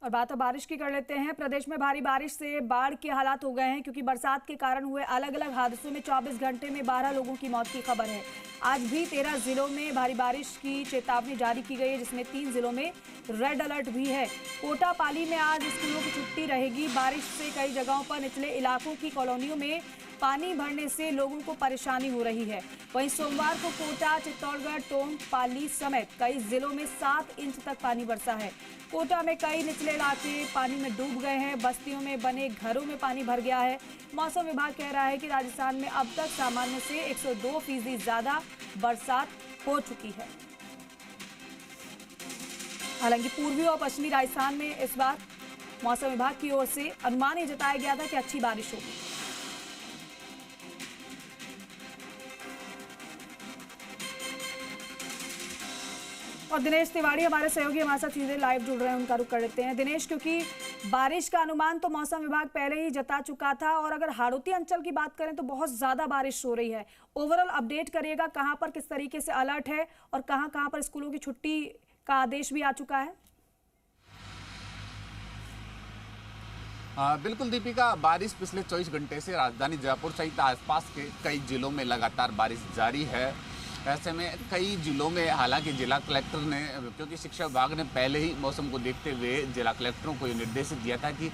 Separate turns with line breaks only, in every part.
और बात अब बारिश की कर लेते हैं। प्रदेश में भारी बारिश से बाढ़ के हालात हो गए हैं क्योंकि बरसात के कारण हुए अलग अलग हादसों में 24 घंटे में 12 लोगों की मौत की खबर है। आज भी 13 जिलों में भारी बारिश की चेतावनी जारी की गई है, जिसमें 3 जिलों में रेड अलर्ट भी है। कोटा पाली में आज स्कूलों की छुट्टी रहेगी। बारिश से कई जगहों पर निचले इलाकों की कॉलोनियों में पानी भरने से लोगों को परेशानी हो रही है। वहीं सोमवार को कोटा, चित्तौड़गढ़, टोंक, पाली समेत कई जिलों में 7 इंच तक पानी बरसा है। कोटा में कई निचले इलाके पानी में डूब गए हैं। बस्तियों में बने घरों में पानी भर गया है। मौसम विभाग कह रहा है कि राजस्थान में अब तक सामान्य से 102% ज्यादा बरसात हो चुकी है। हालांकि पूर्वी और पश्चिमी राजस्थान में इस बार मौसम विभाग की ओर से अनुमान ये जताया गया था कि अच्छी बारिश होगी। और दिनेश तिवारी हमारे सहयोगी हमारे साथ सीधे लाइव जुड़ रहे हैं, उनका रुख कर लेते हैं। दिनेश, क्योंकि बारिश का अनुमान तो मौसम विभाग पहले ही जता चुका था और अगर हाड़ौती अंचल की बात करें तो बहुत ज्यादा बारिश हो रही है। ओवरऑल अपडेट करिएगा, कहां पर किस तरीके से अलर्ट है और कहां कहां पर स्कूलों की छुट्टी का आदेश भी आ चुका है?
बिल्कुल दीपिका, बारिश पिछले 24 घंटे से राजधानी जयपुर सहित आसपास के कई जिलों में लगातार बारिश जारी है। ऐसे में कई जिलों में हालांकि जिला कलेक्टर ने, क्योंकि शिक्षा विभाग ने पहले ही मौसम को देखते हुए जिला कलेक्टरों को ये निर्देशित दिया था कि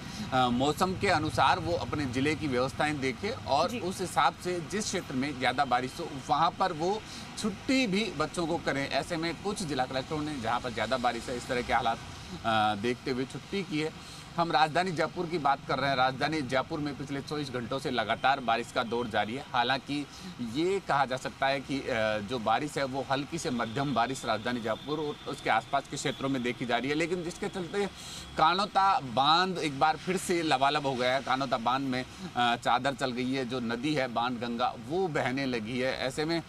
मौसम के अनुसार वो अपने ज़िले की व्यवस्थाएं देखें और उस हिसाब से जिस क्षेत्र में ज़्यादा बारिश हो वहाँ पर वो छुट्टी भी बच्चों को करें। ऐसे में कुछ जिला कलेक्टरों ने जहाँ पर ज़्यादा बारिश है इस तरह के हालात देखते हुए छुट्टी की है। हम राजधानी जयपुर की बात कर रहे हैं। राजधानी जयपुर में पिछले 24 घंटों से लगातार बारिश का दौर जारी है। हालांकि ये कहा जा सकता है कि जो बारिश है वो हल्की से मध्यम बारिश राजधानी जयपुर और उसके आसपास के क्षेत्रों में देखी जा रही है, लेकिन जिसके चलते कानोता बांध एक बार फिर से लबालब हो गया है। कानोता बांध में चादर चल गई है। जो नदी है बांध गंगा वो बहने लगी है। ऐसे में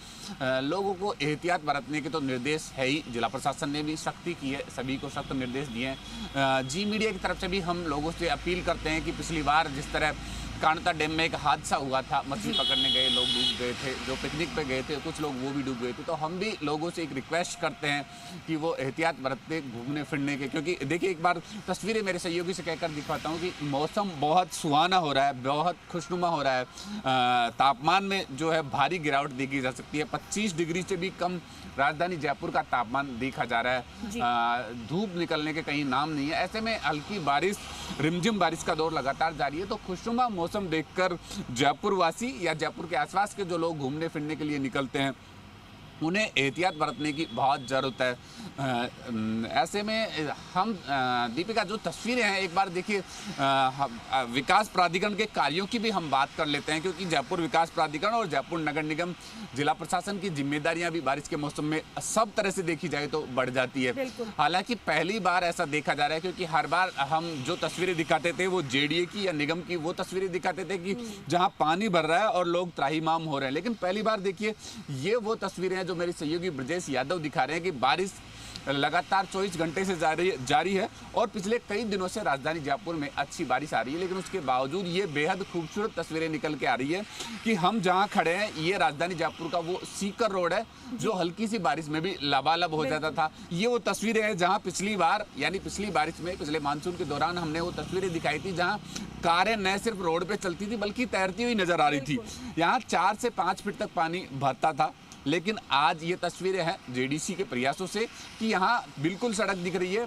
लोगों को एहतियात बरतने के तो निर्देश है ही। जिला प्रशासन ने भी सख्ती की है, सभी को सख्त निर्देश दिए हैं। जी मीडिया की तरफ से भी हम लोगों से अपील करते हैं कि पिछली बार जिस तरह कानोता डैम में एक हादसा हुआ था, मछली पकड़ने गए लोग डूब गए थे, जो पिकनिक पे गए थे कुछ लोग वो भी डूब गए थे, तो हम भी लोगों से एक रिक्वेस्ट करते हैं कि वो एहतियात बरतते घूमने फिरने के। क्योंकि देखिए, एक बार तस्वीरें मेरे सहयोगी से कहकर दिखाता हूँ कि मौसम बहुत सुहाना हो रहा है, बहुत खुशनुमा हो रहा है। तापमान में जो है भारी गिरावट देखी जा सकती है। 25 डिग्री से भी कम राजधानी जयपुर का तापमान देखा जा रहा है। धूप निकलने के कहीं नाम नहीं है। ऐसे में हल्की बारिश, रिमझिम बारिश का दौर लगातार जारी है। तो खुशनुमा मौसम देखकर जयपुर वासी या जयपुर के आसपास के जो लोग घूमने फिरने के लिए निकलते हैं उन्हें एहतियात बरतने की बहुत ज़रूरत है। ऐसे में हम दीपिका जो तस्वीरें हैं एक बार देखिए, विकास प्राधिकरण के कार्यों की भी हम बात कर लेते हैं, क्योंकि जयपुर विकास प्राधिकरण और जयपुर नगर निगम जिला प्रशासन की जिम्मेदारियां भी बारिश के मौसम में सब तरह से देखी जाए तो बढ़ जाती है। हालांकि पहली बार ऐसा देखा जा रहा है, क्योंकि हर बार हम जो तस्वीरें दिखाते थे वो जेडीए की या निगम की वो तस्वीरें दिखाते थे कि जहाँ पानी भर रहा है और लोग त्राहिमाम हो रहे हैं। लेकिन पहली बार देखिए ये वो तस्वीरें जो मेरे सहयोगी ब्रजेश यादव दिखा रहे हैं कि बारिश लगातार 24 घंटे से जारी है और पिछले कई दिनों से राजधानी जयपुर में अच्छी बारिश आ रही है। लेकिन उसके बावजूद ये बेहद खूबसूरत तस्वीरें निकल के आ रही है कि हम जहां खड़े हैं ये राजधानी जयपुर का वो सीकर रोड है जो हल्की सी बारिश में भी लबालब हो जाता था। ये वो तस्वीरें हैं जहां पिछली बार यानी पिछली बारिश में, पिछले मानसून के दौरान हमने वो तस्वीरें दिखाई थी जहां कारें न सिर्फ रोड पे चलती थी बल्कि तैरती हुई नजर आ रही थी। यहाँ 4 से 5 फीट तक पानी भरता था। लेकिन आज ये तस्वीरें हैं जेडीसी के प्रयासों से कि यहाँ बिल्कुल सड़क दिख रही है।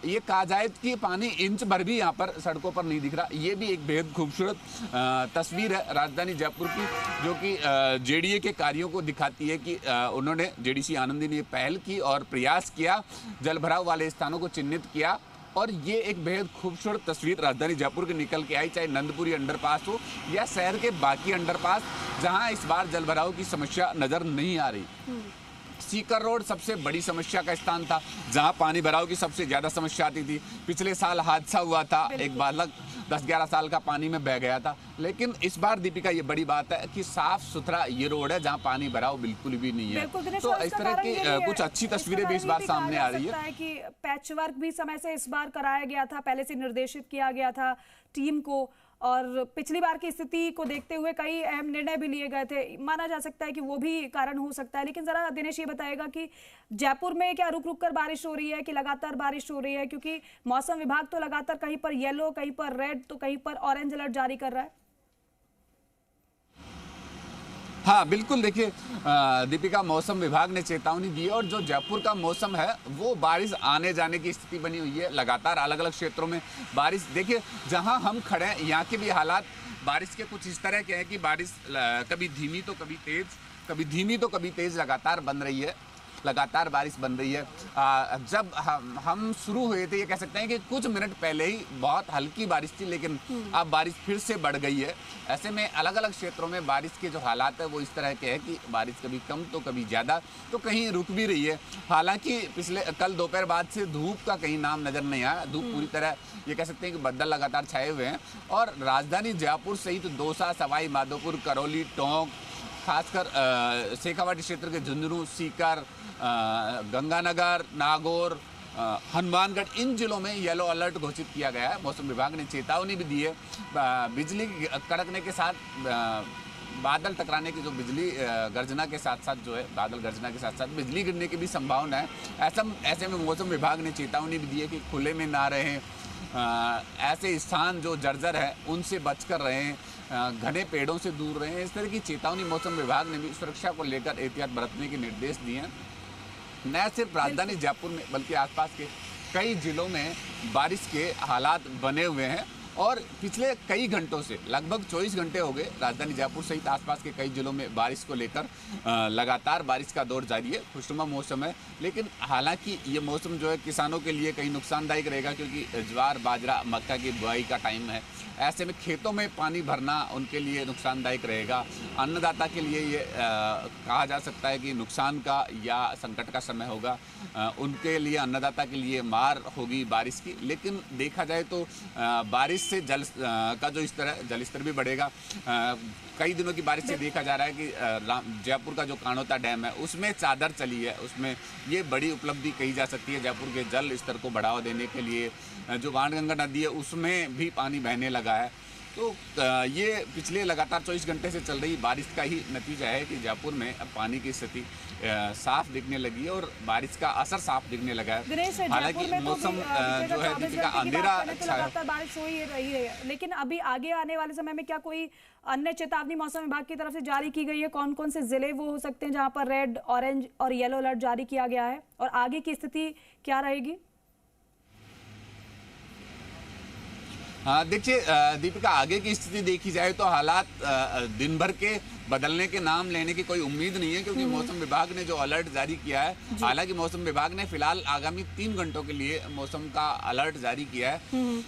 ये कहा जाए कि पानी इंच भर भी यहाँ पर सड़कों पर नहीं दिख रहा। ये भी एक बेहद खूबसूरत तस्वीर है राजधानी जयपुर की, जो कि जेडीए के कार्यों को दिखाती है कि उन्होंने, जेडीसी आनंदी ने पहल की और प्रयास किया, जलभराव वाले स्थानों को चिन्हित किया और ये एक बेहद खूबसूरत तस्वीर राजधानी जयपुर की निकल के आई, चाहे नंदपुरी अंडरपास हो या शहर के बाकी अंडरपास जहां इस बार जलभराव की समस्या नजर नहीं आ रही। सीकर रोड सबसे बड़ी समस्या का स्थान था जहां पानी भराव की सबसे ज्यादा समस्या आती थी। पिछले साल हादसा हुआ था, एक बालक 10-11 साल का पानी में बह गया था। लेकिन इस बार दीपिका ये बड़ी बात है कि साफ सुथरा ये रोड है जहां पानी भराव बिल्कुल भी नहीं है। तो इस तरह की कुछ अच्छी तस्वीरें भी इस बार सामने आ रही है
कि पैच वर्क भी समय से इस बार कराया गया था, पहले से निर्देशित किया गया था टीम को और पिछली बार की स्थिति को देखते हुए कई अहम निर्णय भी लिए गए थे, माना जा सकता है कि वो भी कारण हो सकता है। लेकिन जरा दिनेश ये बताएगा कि जयपुर में क्या रुक रुक कर बारिश हो रही है कि लगातार बारिश हो रही है, क्योंकि मौसम विभाग तो लगातार कहीं पर येलो, कहीं पर रेड, तो कहीं पर ऑरेंज अलर्ट जारी कर रहा है।
हाँ बिल्कुल, देखिए दीपिका, मौसम विभाग ने चेतावनी दी है और जो जयपुर का मौसम है वो बारिश आने जाने की स्थिति बनी हुई है। लगातार अलग अलग क्षेत्रों में बारिश, देखिए जहां हम खड़े हैं यहाँ के भी हालात बारिश के कुछ इस तरह के हैं कि बारिश कभी धीमी तो कभी तेज, कभी धीमी तो कभी तेज लगातार बन रही है, लगातार बारिश बन रही है। जब हम शुरू हुए थे, ये कह सकते हैं कि कुछ मिनट पहले ही बहुत हल्की बारिश थी, लेकिन अब बारिश फिर से बढ़ गई है। ऐसे में अलग अलग क्षेत्रों में बारिश के जो हालात है वो इस तरह के हैं कि बारिश कभी कम तो कभी ज़्यादा, तो कहीं रुक भी रही है। हालांकि कल दोपहर बाद से धूप का कहीं नाम नज़र नहीं आया। धूप पूरी तरह ये कह सकते हैं कि बादल लगातार छाए हुए हैं और राजधानी जयपुर सहित दौसा, सवाई माधोपुर, करौली, टोंक, खासकर शेखावाटी क्षेत्र के झुंझुनू, सीकर, गंगानगर, नागौर, हनुमानगढ़, इन जिलों में येलो अलर्ट घोषित किया गया है। मौसम विभाग ने चेतावनी भी दी है। बिजली कड़कने के साथ, बादल टकराने की जो बिजली गर्जना के साथ साथ जो है, बादल गर्जना के साथ साथ बिजली गिरने की भी संभावना है। ऐसे में मौसम विभाग ने चेतावनी भी दी है कि खुले में ना रहें, ऐसे स्थान जो जर्जर है उनसे बचकर रहें, घने पेड़ों से दूर रहें। इस तरह की चेतावनी मौसम विभाग ने भी सुरक्षा को लेकर एहतियात बरतने के निर्देश दिए हैं। न सिर्फ राजधानी जयपुर में बल्कि आसपास के कई जिलों में बारिश के हालात बने हुए हैं और पिछले कई घंटों से, लगभग 24 घंटे हो गए, राजधानी जयपुर सहित आसपास के कई जिलों में बारिश को लेकर लगातार बारिश का दौर जारी है। खुशनुमा मौसम है, लेकिन हालांकि ये मौसम जो है किसानों के लिए कहीं नुकसानदायक रहेगा, क्योंकि ज्वार, बाजरा, मक्का की बुआई का टाइम है। ऐसे में खेतों में पानी भरना उनके लिए नुकसानदायक रहेगा। अन्नदाता के लिए ये कहा जा सकता है कि नुकसान का या संकट का समय होगा। उनके लिए, अन्नदाता के लिए मार होगी बारिश की। लेकिन देखा जाए तो बारिश से जल का जो जलस्तर भी बढ़ेगा। कई दिनों की बारिश से देखा जा रहा है कि जयपुर का जो कानोता डैम है उसमें चादर चली है। उसमें ये बड़ी उपलब्धि कही जा सकती है जयपुर के जल स्तर को बढ़ावा देने के लिए। जो बाणगंगा नदी है उसमें भी पानी बहने लगा है। तो ये पिछले लगातार 24 घंटे से चल रही बारिश का ही नतीजा है कि जयपुर में अब पानी की स्थिति साफ दिखने लगी है और बारिश का असर साफ दिखने लगा है। हालांकि मौसम जो है दीपिका, अंधेरा
लगातार बारिश हो ही रही है, लेकिन अभी आगे आने वाले समय में क्या कोई अन्य चेतावनी मौसम विभाग की तरफ से जारी की गई है? कौन कौन से जिले वो हो सकते हैं जहां पर रेड, ऑरेंज और येलो अलर्ट जारी किया गया है और आगे की स्थिति क्या रहेगी?
हाँ देखिए दीपिका, आगे की स्थिति देखी जाए तो हालात दिन भर के बदलने के नाम लेने की कोई उम्मीद नहीं है, क्योंकि मौसम विभाग ने जो अलर्ट जारी किया है, हालांकि मौसम विभाग ने फिलहाल आगामी 3 घंटों के लिए मौसम का अलर्ट जारी किया है,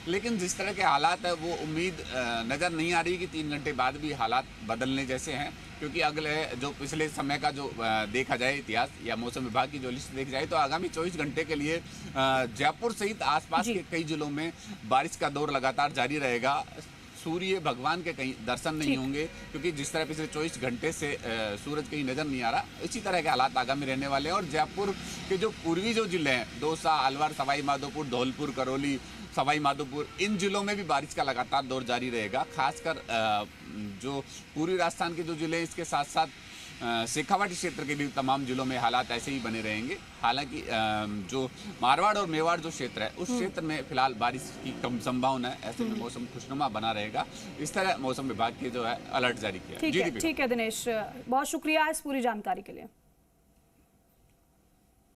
लेकिन जिस तरह के हालात है वो उम्मीद नज़र नहीं आ रही कि 3 घंटे बाद भी हालात बदलने जैसे हैं। क्योंकि अगले जो पिछले समय का जो देखा जाए इतिहास या मौसम विभाग की जो लिस्ट देखी जाए तो आगामी 24 घंटे के लिए जयपुर सहित आसपास के कई जिलों में बारिश का दौर लगातार जारी रहेगा। सूर्य भगवान के कहीं दर्शन नहीं होंगे, क्योंकि जिस तरह पिछले 24 घंटे से सूरज कहीं नज़र नहीं आ रहा, इसी तरह के हालात आगामी रहने वाले हैं। और जयपुर के जो पूर्वी जो जिले हैं, दौसा, अलवर, सवाई माधोपुर, धौलपुर, करौली, सवाई माधोपुर, इन जिलों में भी बारिश का लगातार दौर जारी रहेगा। खासकर जो पूर्वी राजस्थान के जो जिले हैं, इसके साथ साथ शेखावाटी क्षेत्र के भी तमाम जिलों में हालात ऐसे ही बने रहेंगे। हालांकि जो मारवाड़ और मेवाड़ जो क्षेत्र है उस क्षेत्र में फिलहाल बारिश की कम संभावना है। ऐसे में मौसम खुशनुमा बना रहेगा। इस तरह मौसम विभाग के जो है अलर्ट जारी किया।
ठीक है दिनेश, बहुत शुक्रिया इस पूरी जानकारी के लिए।